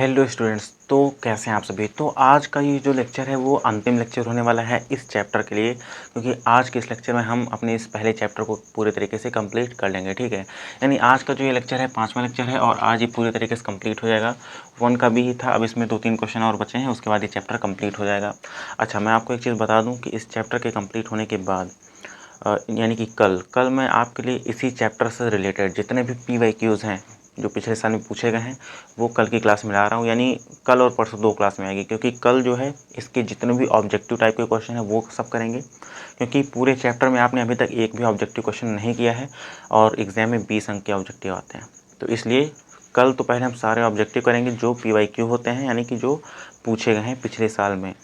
Hello students, तो कैसे हैं आप सभी। तो आज का ये जो लेक्चर है वो अंतिम लेक्चर होने वाला है इस चैप्टर के लिए, क्योंकि आज के इस लेक्चर में हम अपने इस पहले चैप्टर को पूरे तरीके से कंप्लीट कर लेंगे। ठीक है, यानी आज का जो ये लेक्चर है 5वां लेक्चर है और आज ये पूरे तरीके से कंप्लीट हो जाएगा। 1 का भी ही था, अब इसमें 2-3 क्वेश्चन और बचे हैं, उसके बाद ये चैप्टर कंप्लीट हो जाएगा। अच्छा, मैं आपको एक चीज़ बता दूँ कि इस चैप्टर के कम्प्लीट होने के बाद यानी कि कल मैं आपके लिए इसी चैप्टर से रिलेटेड जितने भी PYQs हैं जो पिछले साल में पूछे गए हैं वो कल की क्लास में ला रहा हूँ। यानी कल और परसों 2 क्लास में आएगी, क्योंकि कल जो है इसके जितने भी ऑब्जेक्टिव टाइप के क्वेश्चन हैं वो सब करेंगे, क्योंकि पूरे चैप्टर में आपने अभी तक एक भी ऑब्जेक्टिव क्वेश्चन नहीं किया है और एग्ज़ाम में 20 अंक के ऑब्जेक्टिव आते हैं। तो इसलिए कल तो पहले हम सारे ऑब्जेक्टिव करेंगे जो PYQ होते हैं, यानी कि जो पूछे गए हैं पिछले साल में।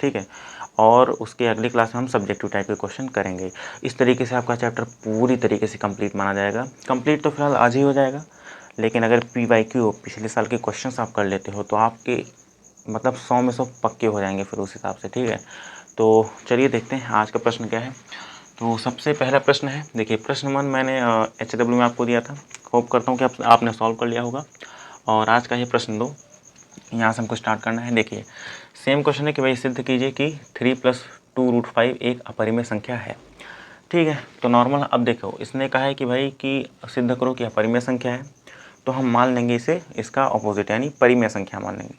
ठीक है, और उसके अगली क्लास में हम सब्जेक्टिव टाइप के क्वेश्चन करेंगे। इस तरीके से आपका चैप्टर पूरी तरीके से कंप्लीट माना जाएगा। कंप्लीट तो फिलहाल आज ही हो जाएगा, लेकिन अगर PYQ पिछले साल के क्वेश्चंस आप कर लेते हो तो आपके मतलब 100 में 100 पक्के हो जाएंगे फिर उस हिसाब से। ठीक है, तो चलिए देखते हैं आज का प्रश्न क्या है। तो सबसे पहला प्रश्न है, देखिए प्रश्न 1 मैंने HW में आपको दिया था। होप करता हूँ कि आपने सॉल्व कर लिया होगा। और आज का ये प्रश्न 2, यहाँ से हमको स्टार्ट करना है। देखिए सेम क्वेश्चन है कि भाई सिद्ध कीजिए कि 3 + 2√5 एक अपरिमेय संख्या है। ठीक है, तो नॉर्मल अब देखो इसने कहा है कि भाई कि सिद्ध करो कि अपरिमेय संख्या है, तो हम मान लेंगे इसे इसका अपोजिट यानी परिमेय संख्या मान लेंगे।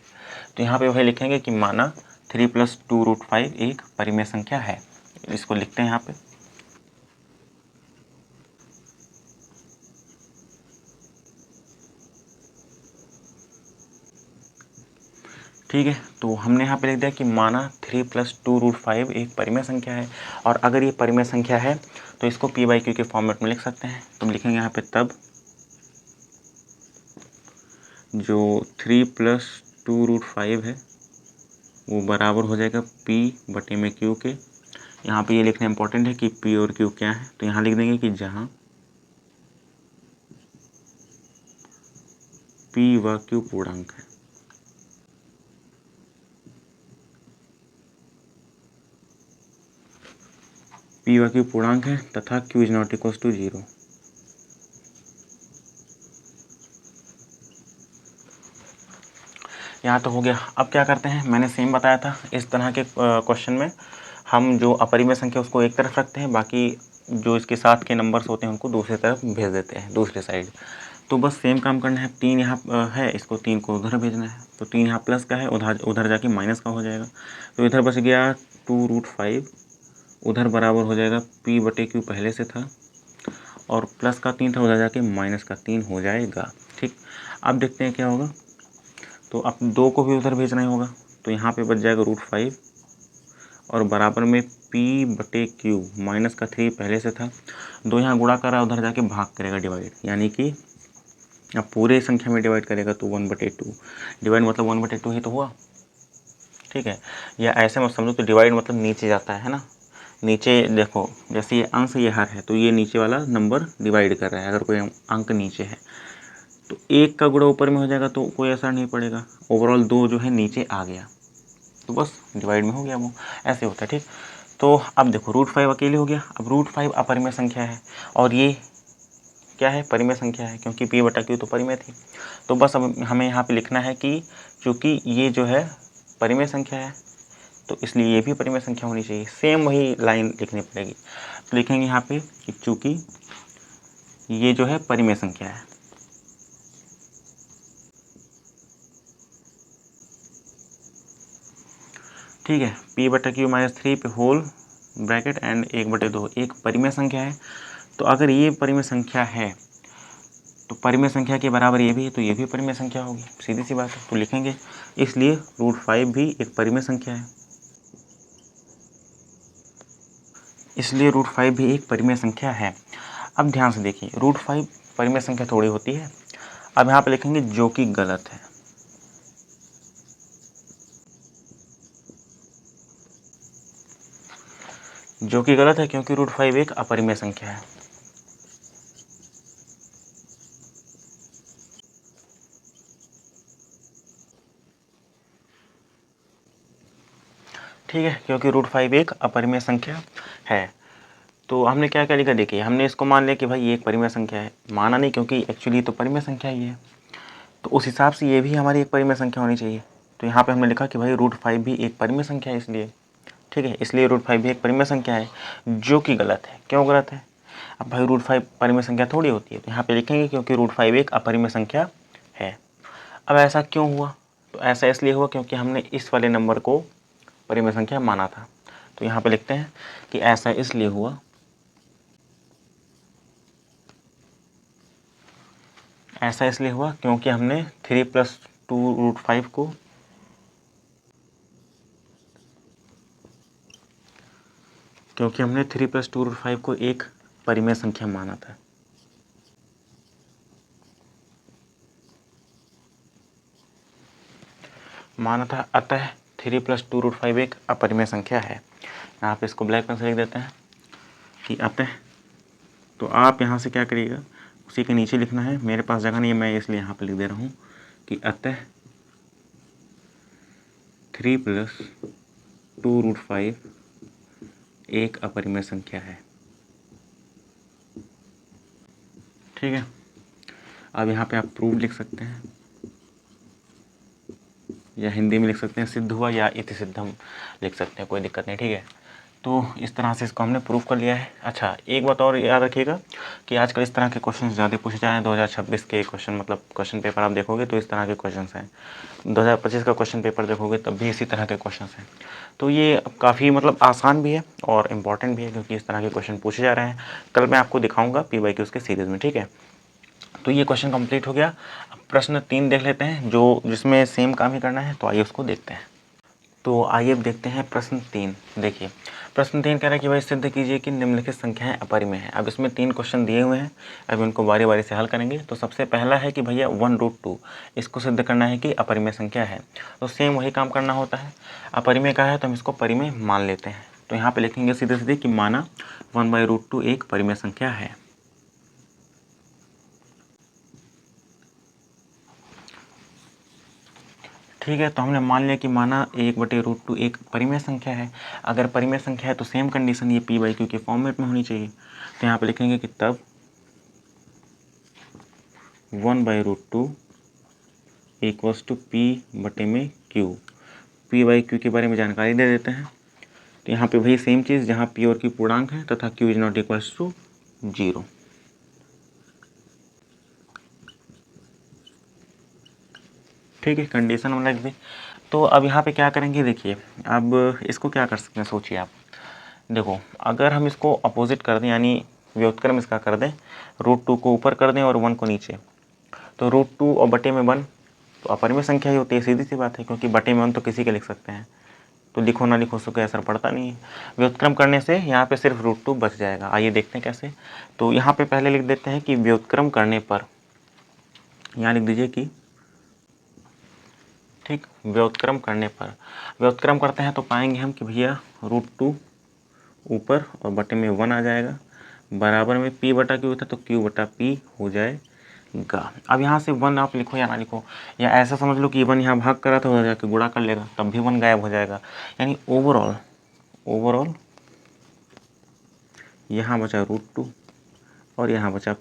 तो यहाँ पे वही लिखेंगे कि माना 3 + 2√5 एक परिमेय संख्या है। इसको लिखते हैं यहाँ पे। ठीक है, तो हमने यहाँ पे लिख दिया कि माना 3 + 2√5 एक परिमेय संख्या है, और अगर ये परिमेय संख्या है तो इसको PYQ के फॉर्मेट में लिख सकते हैं। तो लिखेंगे यहाँ पे तब जो 3 + 2√5 है वो बराबर हो जाएगा P/Q के। यहाँ पे ये लिखना इंपॉर्टेंट है कि P और Q क्या है, तो यहाँ लिख देंगे कि जहाँ P व Q पूर्णांक है। P व Q पूर्णांक है तथा Q ≠ 0। यहाँ तो हो गया। अब क्या करते हैं, मैंने सेम बताया था इस तरह के क्वेश्चन में हम जो अपरिमेय संख्या उसको एक तरफ रखते हैं, बाकी जो इसके साथ के नंबर्स होते हैं उनको दूसरी तरफ भेज देते हैं, दूसरे साइड। तो बस सेम काम करना है। 3 यहाँ है, इसको 3 को उधर भेजना है। तो 3 यहाँ प्लस का है, उधर उधर जाके माइनस का हो जाएगा। तो इधर बच गया 2√5, उधर बराबर हो जाएगा P/Q पहले से था, और प्लस का 3 था, उधर जाके माइनस का 3 हो जाएगा। ठीक, अब देखते हैं क्या होगा। तो अब 2 को भी उधर भेजना ही होगा, तो यहाँ पे बच जाएगा √5 और बराबर में P/Q, माइनस का 3 पहले से था, 2 यहाँ गुणा कर रहा है, उधर जाके भाग करेगा डिवाइड, यानी कि अब पूरे संख्या में डिवाइड करेगा तो 1/2। डिवाइड मतलब 1/2 ही तो हुआ। ठीक है, या ऐसे मत समझो, तो डिवाइड मतलब नीचे जाता है ना। नीचे देखो, जैसे ये अंश ये हर है तो ये नीचे वाला नंबर डिवाइड कर रहा है। अगर कोई अंक नीचे है तो 1 का गुणा ऊपर में हो जाएगा तो कोई असर नहीं पड़ेगा, ओवरऑल 2 जो है नीचे आ गया तो बस डिवाइड में हो गया, वो ऐसे होता है। ठीक, तो अब देखो √5 अकेले हो गया। अब √5 अपरिमेय संख्या है और ये क्या है, परिमेय संख्या है, क्योंकि P/Q तो परिमेय थी। तो बस अब हमें यहाँ पे लिखना है कि चूँकि ये जो है परिमेय संख्या है तो इसलिए ये भी परिमेय संख्या होनी चाहिए। सेम वही लाइन लिखनी पड़ेगी। तो लिखेंगे यहाँ पे कि चूँकि ये जो है परिमेय संख्या है। ठीक है, P/Q - 3 पे होल ब्रैकेट एंड 1/2 एक परिमेय संख्या है। तो अगर ये परिमेय संख्या है तो परिमेय संख्या के बराबर ये भी है, तो ये भी परिमेय संख्या होगी, सीधी सी बात है। तो लिखेंगे इसलिए √5 भी एक परिमेय संख्या है। इसलिए √5 भी एक परिमेय संख्या है। अब ध्यान से देखिए, √5 परिमेय संख्या थोड़ी होती है। अब यहाँ पे लिखेंगे जो कि गलत है। जो कि गलत है क्योंकि √5 एक अपरिमेय संख्या है। ठीक है, क्योंकि √5 एक अपरिमेय संख्या है। तो हमने क्या क्या लिखा, देखिए हमने इसको मान लिया कि भाई ये एक परिमेय संख्या है। माना नहीं, क्योंकि एक्चुअली तो परिमेय संख्या ही है। तो उस हिसाब से ये भी हमारी एक परिमेय संख्या होनी चाहिए। तो यहाँ पे हमने लिखा कि भाई √5 भी एक परिमेय संख्या है, इसलिए ठीक है, इसलिए √5 भी एक परिमेय संख्या है, जो कि गलत है। क्यों गलत है? अब भाई √5 परिमेय संख्या थोड़ी होती है, तो यहाँ पे लिखेंगे क्योंकि √5 एक अपरिमेय संख्या है। अब ऐसा क्यों हुआ? तो ऐसा इसलिए हुआ क्योंकि हमने इस वाले नंबर को परिमेय संख्या माना था। तो यहाँ पे लिखते हैं कि ऐसा इसलिए हुआ, ऐसा इसलिए हुआ क्योंकि हमने 3 + 2√5 को एक परिमेय संख्या माना था। अतः 3 + 2√5 एक अपरिमेय संख्या है। यहाँ पे इसको ब्लैक पेन से लिख देते हैं कि अतः, तो आप यहाँ से क्या करिएगा, उसी के नीचे लिखना है। मेरे पास जगह नहीं है, मैं इसलिए यहाँ पे लिख दे रहा हूँ कि अतः 3 + 2√5 एक अपरिमेय संख्या है। ठीक है, अब यहाँ पे आप प्रूव लिख सकते हैं, या हिंदी में लिख सकते हैं सिद्ध हुआ, या इति सिद्धम लिख सकते हैं, कोई दिक्कत नहीं। ठीक है, तो इस तरह से इसको हमने प्रूव कर लिया है। अच्छा, एक बात और याद रखिएगा कि आजकल इस तरह के क्वेश्चन ज़्यादा पूछे जा रहे हैं। 2026 के क्वेश्चन, मतलब क्वेश्चन पेपर आप देखोगे तो इस तरह के क्वेश्चन हैं। 2025 का क्वेश्चन पेपर देखोगे तब भी इसी तरह के क्वेश्चन हैं। तो ये काफ़ी मतलब आसान भी है और इम्पॉर्टेंट भी है, क्योंकि इस तरह के क्वेश्चन पूछे जा रहे हैं। कल मैं आपको दिखाऊँगा PYQs के सीरीज़ में। ठीक है, तो ये क्वेश्चन कंप्लीट हो गया। अब प्रश्न 3 देख लेते हैं, जिसमें सेम काम ही करना है। तो आइए उसको देखते हैं। तो आइए अब देखते हैं प्रश्न 3। देखिए, प्रश्न 3 कह रहा है कि भाई सिद्ध कीजिए कि निम्नलिखित संख्याएं अपरिमेय हैं। अब इसमें 3 क्वेश्चन दिए हुए हैं, अब इनको बारी बारी से हल करेंगे। तो सबसे पहला है कि भैया 1√2, इसको सिद्ध करना है कि अपरिमेय संख्या है। तो सेम वही काम करना होता है। अपरिमेय का है तो हम इसको परिमेय मान लेते हैं। तो यहाँ पर लिखेंगे सीधे सीधे कि माना 1/√2 एक परिमेय संख्या है। ठीक है, तो हमने मान लिया कि माना 1/√2 एक परिमेय संख्या है। अगर परिमेय संख्या है तो सेम कंडीशन ये PYQ के फॉर्मेट में होनी चाहिए। तो यहाँ पे लिखेंगे कि तब 1/√2 = P/Q। PYQ के बारे में जानकारी दे देते हैं। तो यहाँ पे वही सेम चीज़, जहाँ P और Q पूर्णांक है तथा Q ≠ 0। ठीक है, कंडीशन हमने लिख दी। तो अब यहाँ पे क्या करेंगे, देखिए अब इसको क्या कर सकते हैं, सोचिए आप। देखो, अगर हम इसको अपोजिट कर दें, यानी व्युत्क्रम इसका कर दें, √2 को ऊपर कर दें और 1 को नीचे, तो √2 और बटे में 1 तो अपरिमेय संख्या ही होती है। सीधी सी बात है, क्योंकि बटे में 1 तो किसी के लिख सकते हैं, तो लिखो ना लिखो उसको कोई असर पड़ता नहीं है। व्युत्क्रम करने से यहाँ पे सिर्फ √2 बच जाएगा। आइए देखते हैं कैसे। तो यहाँ पे पहले लिख देते हैं कि व्युत्क्रम करने पर, यहाँ लिख दीजिए कि ठीक, व्युत्क्रम करने पर, व्युत्क्रम करते हैं तो पाएंगे हम कि भैया √2 ऊपर और बटे में 1 आ जाएगा, बराबर में P/Q था तो Q/P हो जाएगा। अब यहाँ से 1 आप लिखो या ना लिखो, या ऐसा समझ लो कि 1 यहाँ भाग कर रहा था, उधर जाके गुणा कर लेगा, तब भी 1 गायब हो जाएगा। यानी ओवरऑल यहाँ बचा √2 और यहाँ बचा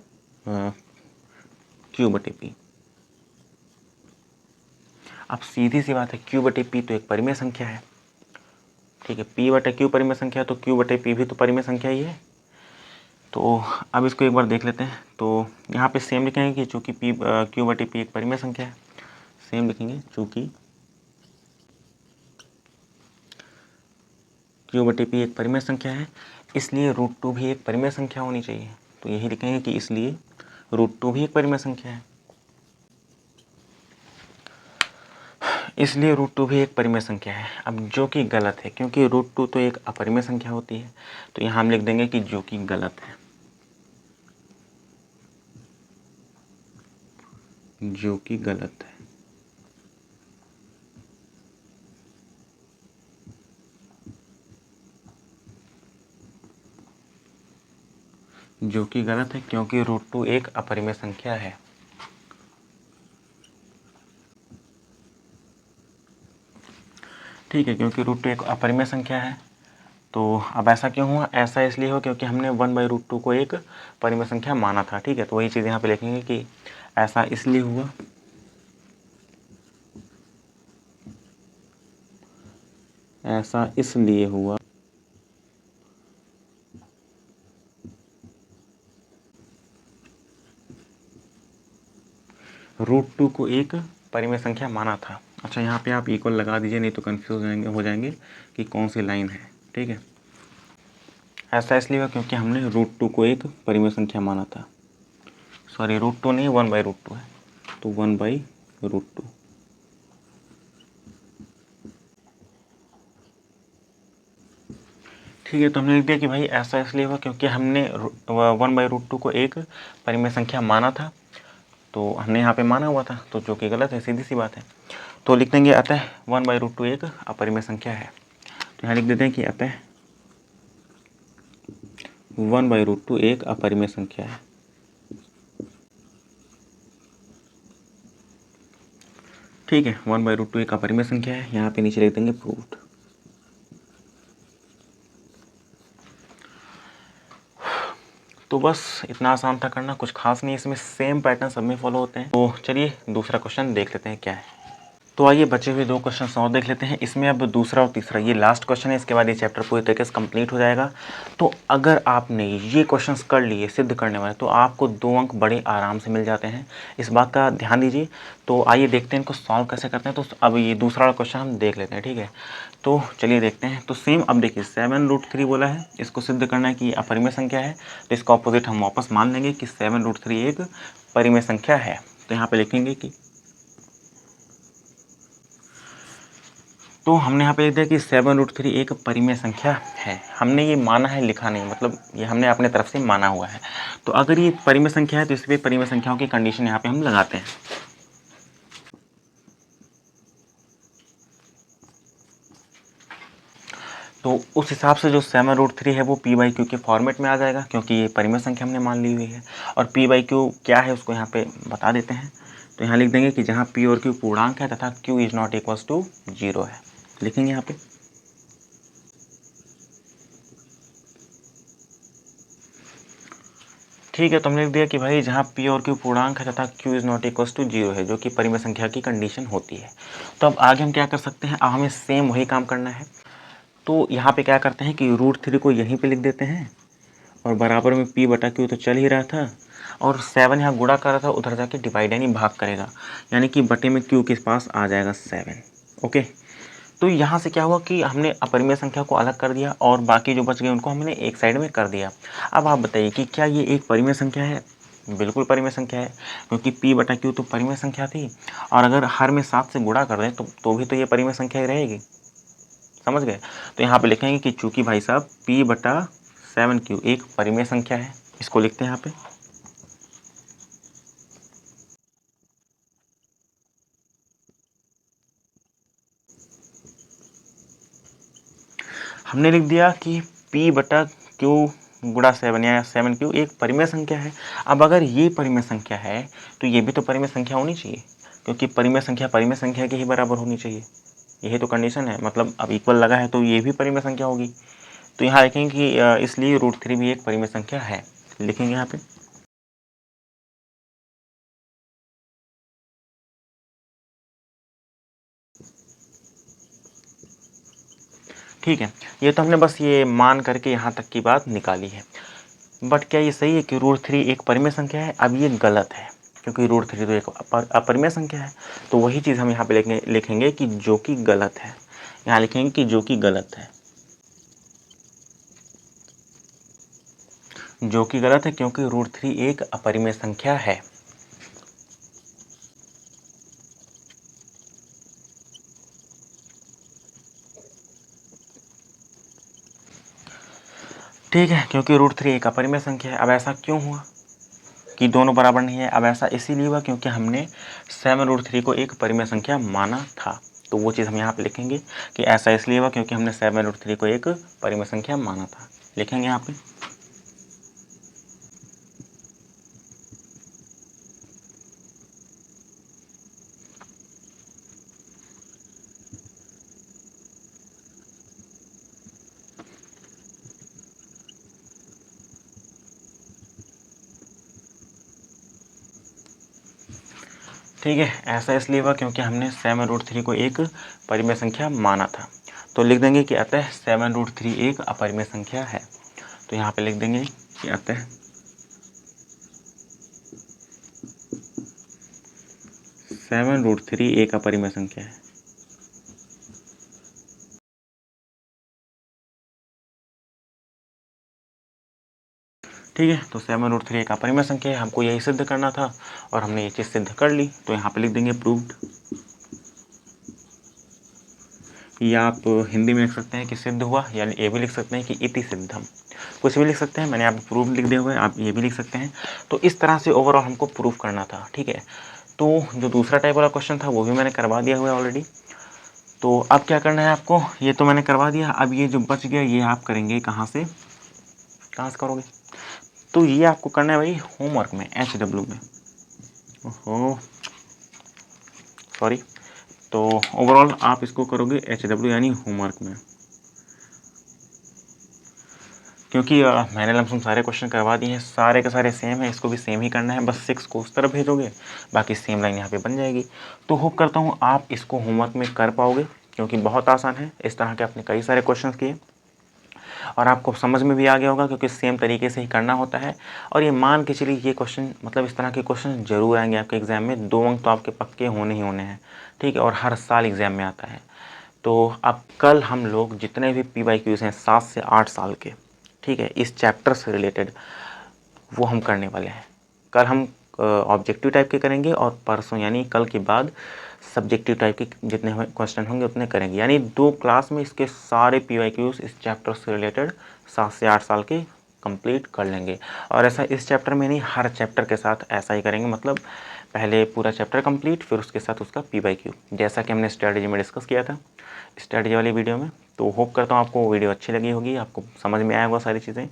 Q/P। अब सीधी सी बात है, Q/P तो एक परिमेय संख्या है। ठीक है, P/Q परिमेय संख्या है, तो Q/P भी तो परिमेय संख्या ही है। तो अब इसको एक बार देख लेते हैं। तो यहाँ पे सेम लिखेंगे कि चूँकि Q/P एक परिमेय संख्या है, सेम लिखेंगे चूँकि Q/P एक परिमेय संख्या है, इसलिए √2 भी एक परिमेय संख्या होनी चाहिए। तो यही लिखेंगे कि इसलिए √2 भी एक परिमेय संख्या है, इसलिए √2 भी एक परिमेय संख्या है। अब जो कि गलत है, क्योंकि √2 तो एक अपरिमेय संख्या होती है। तो यहाँ हम लिख देंगे कि जो कि गलत है, जो कि गलत है। जो कि गलत है क्योंकि √2 एक अपरिमेय संख्या है। ठीक है, क्योंकि √2 एक अपरिमेय संख्या है। तो अब ऐसा क्यों हुआ? ऐसा इसलिए हो क्योंकि हमने 1/√2 को एक परिमेय संख्या माना था। ठीक है, तो वही चीज़ यहाँ पे लिखेंगे कि ऐसा इसलिए हुआ ऐसा इसलिए हुआ √2 को एक परिमेय संख्या माना था। अच्छा, यहाँ पे आप इक्वल लगा दीजिए, नहीं तो कंफ्यूज हो जाएंगे कि कौन सी लाइन है। ठीक है, ऐसा इसलिए हुआ क्योंकि हमने √2 को एक परिमेय संख्या माना था। सॉरी, √2 नहीं, 1/√2 है, तो 1/√2। ठीक है, तो हमने लिख दिया कि भाई ऐसा इसलिए हुआ क्योंकि हमने 1/√2 को एक परिमेय संख्या माना था। तो हमने यहाँ पे माना हुआ था, तो जो कि गलत है, सीधी सी बात है। तो लिख देंगे अतः 1/√2 एक अपरिमेय संख्या है। तो यहाँ लिख देते हैं कि अतः 1/√2 एक अपरिमेय संख्या है। ठीक है, 1/√2 एक अपरिमेय संख्या है। यहाँ पे नीचे लिख देंगे प्रूव्ड। तो बस इतना आसान था करना, कुछ खास नहीं, इसमें सेम पैटर्न सब में फॉलो होते हैं। तो चलिए दूसरा क्वेश्चन देख लेते हैं क्या है। तो आइए बचे हुए 2 क्वेश्चन और देख लेते हैं। इसमें अब दूसरा और तीसरा ये लास्ट क्वेश्चन है, इसके बाद ये चैप्टर पूरी तरीके से कंप्लीट हो जाएगा। तो अगर आपने ये क्वेश्चंस कर लिए सिद्ध करने वाले, तो आपको 2 अंक बड़े आराम से मिल जाते हैं, इस बात का ध्यान दीजिए। तो आइए देखते हैं इनको सॉल्व कैसे करते हैं। तो अब ये दूसरा वाला क्वेश्चन हम देख लेते हैं, ठीक है। तो चलिए देखते हैं। तो सेम अब देखिए 7√3 बोला है, इसको सिद्ध करना है कि अपरिमेय संख्या है। तो इसका ऑपोजिट हम वापस मान लेंगे कि 7√3 एक परिमेय संख्या है। तो यहाँ पे लिखेंगे कि, तो हमने यहाँ पे लिख दिया कि 7√3 एक परिमेय संख्या है। हमने ये माना है, लिखा नहीं, मतलब ये हमने अपने तरफ से माना हुआ है। तो अगर ये परिमेय संख्या है तो इस पर परिमेय संख्याओं की कंडीशन यहाँ पे हम लगाते हैं। तो उस हिसाब से जो 7√3 है वो p/q के फॉर्मेट में आ जाएगा, क्योंकि ये परिमेय संख्या हमने मान ली हुई है। और p/q क्या है उसको यहाँ पे बता देते हैं। तो यहाँ लिख देंगे कि जहाँ p और q पूर्णांक है तथा q is not equals to 0 है, लिखेंगे यहाँ पे। ठीक है, तो हमने लिख दिया कि भाई जहाँ p और q पूर्णांक है तथा q is not equals to 0 है, जो कि परिमेय संख्या की कंडीशन होती है। तो अब आगे हम क्या कर सकते हैं, अब हमें सेम वही काम करना है। तो यहाँ पे क्या करते हैं कि √3 को यहीं पे लिख देते हैं, और बराबर में p/q तो चल ही रहा था, और 7 यहाँ गुणा कर रहा था, उधर जाके डिवाइड यानी भाग करेगा, यानी कि बटे में q के पास आ जाएगा 7। ओके, तो यहाँ से क्या हुआ कि हमने अपरिमेय संख्या को अलग कर दिया और बाकी जो बच गए उनको हमने एक साइड में कर दिया। अब आप बताइए कि क्या ये एक परिमेय संख्या है? बिल्कुल परिमेय संख्या है, क्योंकि p/q तो परिमेय संख्या थी, और अगर हर में 7 से गुणा कर दें तो भी तो ये परिमेय संख्या ही रहेगी। समझ गए? तो यहाँ पे लिखेंगे कि चूंकि भाई साहब p/7q एक परिमेय संख्या है, इसको लिखते हैं यहाँ पे। हमने लिख दिया कि p/q गुणा 7 या 7q एक परिमेय संख्या है। अब अगर ये परिमेय संख्या है तो ये भी तो परिमेय संख्या होनी चाहिए, क्योंकि परिमेय संख्या के ही बराबर होनी चाहिए। यही तो कंडीशन है, मतलब अब इक्वल लगा है तो ये भी परिमेय संख्या होगी। तो यहाँ लिखेंगे कि इसलिए √3 भी एक परिमेय संख्या है, लिखेंगे यहाँ पे। ठीक है, ये तो हमने बस ये मान करके यहाँ तक की बात निकाली है। बट क्या ये सही है कि √3 एक परिमेय संख्या है? अब ये गलत है, क्योंकि √3 तो एक अपरिमेय संख्या है। तो वही चीज़ हम यहाँ पे लिखेंगे कि जो कि गलत है। यहाँ लिखेंगे कि जो कि गलत है, जो कि गलत है, क्योंकि √3 एक अपरिमेय संख्या है। ठीक है, क्योंकि √3 एक अपरिमेय संख्या है। अब ऐसा क्यों हुआ कि दोनों बराबर नहीं है? अब ऐसा इसीलिए हुआ क्योंकि हमने 7√3 को एक परिमेय संख्या माना था। तो वो चीज़ हम यहाँ पे लिखेंगे कि ऐसा इसलिए हुआ क्योंकि हमने 7√3 को एक परिमेय संख्या माना था, लिखेंगे यहाँ पे। ठीक है, ऐसा इसलिए हुआ क्योंकि हमने 7√3 को एक परिमेय संख्या माना था। तो लिख देंगे कि अतः 7√3 एक अपरिमेय संख्या है। तो यहाँ पे लिख देंगे कि अतः 7√3 एक अपरिमेय संख्या है। ठीक है, तो 7√3 एक अपरिमेय संख्या है, हमको यही सिद्ध करना था और हमने ये चीज़ सिद्ध कर ली। तो यहाँ पे लिख देंगे प्रूव्ड, या आप हिंदी में लिख सकते हैं कि सिद्ध हुआ, या ये भी लिख सकते हैं कि इति सिद्धम, कुछ भी लिख सकते हैं। मैंने यहाँ पे प्रूव लिख दिया हुआ है, आप ये भी लिख सकते हैं। तो इस तरह से ओवरऑल हमको प्रूव करना था। ठीक है, तो जो दूसरा टाइप वाला क्वेश्चन था वो भी मैंने करवा दिया हुआ है ऑलरेडी। तो अब क्या करना है आपको, ये तो मैंने करवा दिया। अब ये जो बच गया ये आप करेंगे कहाँ से करोगे, तो ये आपको करना है भाई होमवर्क में, HW में। ओहो सॉरी, तो ओवरऑल आप इसको करोगे HW यानी होमवर्क में, क्योंकि मैंने लमसम सारे क्वेश्चन करवा दिए हैं, सारे के सारे सेम है, इसको भी सेम ही करना है। बस 6 को उस तरफ भेजोगे, बाकी सेम लाइन यहाँ पे बन जाएगी। तो होप करता हूँ आप इसको होमवर्क में कर पाओगे, क्योंकि बहुत आसान है। इस तरह के आपने कई सारे क्वेश्चन किए और आपको समझ में भी आ गया होगा, क्योंकि सेम तरीके से ही करना होता है। और ये मान के चलिए ये क्वेश्चन, मतलब इस तरह के क्वेश्चन जरूर आएंगे आपके एग्जाम में। 2 अंक तो आपके पक्के होने ही होने हैं। ठीक है, और हर साल एग्जाम में आता है। तो अब कल हम लोग जितने भी PYQs हैं 7 से 8 साल के, ठीक है, इस चैप्टर से रिलेटेड वो हम करने वाले हैं। कल हम ऑब्जेक्टिव टाइप के करेंगे और परसों यानी कल के बाद सब्जेक्टिव टाइप के जितने क्वेश्चन होंगे उतने करेंगे। यानी 2 क्लास में इसके सारे PYQs इस चैप्टर से रिलेटेड 7 से 8 साल के कंप्लीट कर लेंगे। और ऐसा इस चैप्टर में नहीं, हर चैप्टर के साथ ऐसा ही करेंगे। मतलब पहले पूरा चैप्टर कंप्लीट, फिर उसके साथ उसका PYQ, जैसा कि हमने स्ट्रैटेजी में डिस्कस किया था स्ट्रैटेजी वाली वीडियो में। तो होप करता हूँ आपको वीडियो अच्छी लगी होगी, आपको समझ में आया होगा सारी चीज़ें।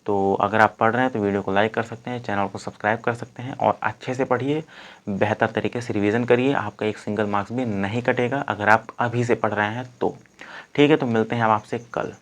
तो अगर आप पढ़ रहे हैं तो वीडियो को लाइक कर सकते हैं, चैनल को सब्सक्राइब कर सकते हैं और अच्छे से पढ़िए, बेहतर तरीके से रिवीजन करिए। आपका एक सिंगल मार्क्स भी नहीं कटेगा अगर आप अभी से पढ़ रहे हैं तो। ठीक है, तो मिलते हैं अब आपसे कल।